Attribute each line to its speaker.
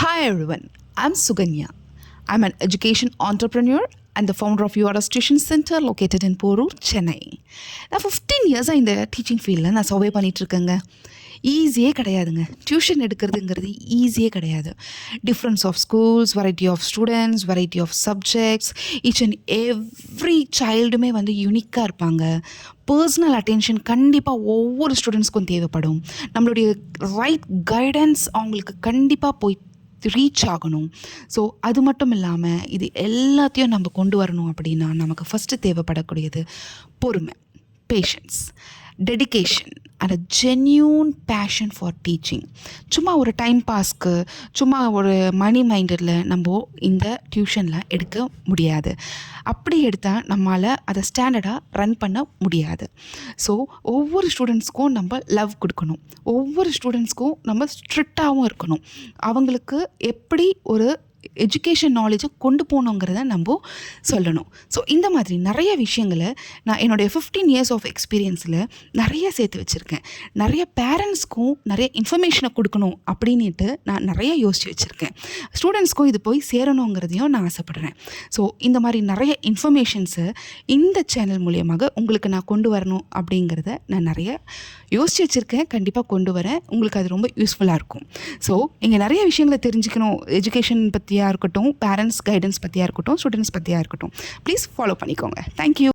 Speaker 1: Hi everyone, I'm Suganya. I'm an education entrepreneur and the founder of URS Tuition Center located in Porur, Chennai. நான் 15 இயர்ஸாக இந்த teaching ஃபீல்டில் நான் survey பண்ணிகிட்ருக்கேங்க. ஈஸியே கிடையாதுங்க. Tuition எடுக்கிறதுங்கிறது ஈஸியே கிடையாது. Difference of schools, variety of students, variety of subjects, each and every சைல்டுமே வந்து யூனிக்காக இருப்பாங்க. பர்சனல் அட்டென்ஷன் கண்டிப்பாக ஒவ்வொரு ஸ்டூடெண்ட்ஸ்க்கும் தேவைப்படும். நம்மளுடைய ரைட் கைடன்ஸ் அவங்களுக்கு கண்டிப்பாக போய் ரீச் ஆகணும். ஸோ அது மட்டும் இல்லாமல் இது எல்லாத்தையும் நம்ம கொண்டு வரணும் அப்படின்னா நமக்கு ஃபஸ்ட்டு தேவைப்படக்கூடியது பொறுமை, patience, dedication and a genuine passion for teaching. சும்மா ஒரு டைம் பாஸ்க்கு, சும்மா ஒரு மணி மைண்டடில் நம்ம இந்த டியூஷனில் எடுக்க முடியாது. அப்படி எடுத்தால் நம்மளால் அதை ஸ்டாண்டர்டாக ரன் பண்ண முடியாது. ஸோ ஒவ்வொரு ஸ்டூடெண்ட்ஸ்க்கும் நம்ம லவ் கொடுக்கணும். ஒவ்வொரு ஸ்டூடெண்ட்ஸ்க்கும் நம்ம ஸ்ட்ரிக்டாகவும் இருக்கணும். அவங்களுக்கு எப்படி ஒரு எஜுகேஷன் நாலேஜை கொண்டு போகணுங்கிறத நம்ம சொல்லணும். ஸோ இந்த மாதிரி நிறைய விஷயங்களை நான் என்னுடைய 15 இயர்ஸ் ஆஃப் எக்ஸ்பீரியன்ஸில் நிறைய சேர்த்து வச்சுருக்கேன். நிறைய பேரண்ட்ஸ்க்கும் நிறைய இன்ஃபர்மேஷனை கொடுக்கணும் அப்படின்ட்டு நான் நிறைய யோசித்து வச்சுருக்கேன். ஸ்டூடெண்ட்ஸ்க்கும் இது போய் சேரணுங்கிறதையும் நான் ஆசைப்படுறேன். ஸோ இந்த மாதிரி நிறைய இன்ஃபர்மேஷன்ஸை இந்த சேனல் மூலியமாக உங்களுக்கு நான் கொண்டு வரணும் அப்படிங்கிறத நான் நிறைய யோசித்து வச்சுருக்கேன். கண்டிப்பாக கொண்டு வரேன். உங்களுக்கு அது ரொம்ப யூஸ்ஃபுல்லாக இருக்கும். ஸோ நீங்கள் நிறைய விஷயங்களை தெரிஞ்சுக்கணும். எஜுகேஷன் பற்றியாக இருக்கட்டும், பேரண்ட்ஸ் கைடன்ஸ் பற்றியாக இருக்கட்டும், ஸ்டூடெண்ட்ஸ் பற்றியாக இருக்கட்டும், ப்ளீஸ் ஃபாலோ பண்ணிக்கோங்க. தேங்க்யூ.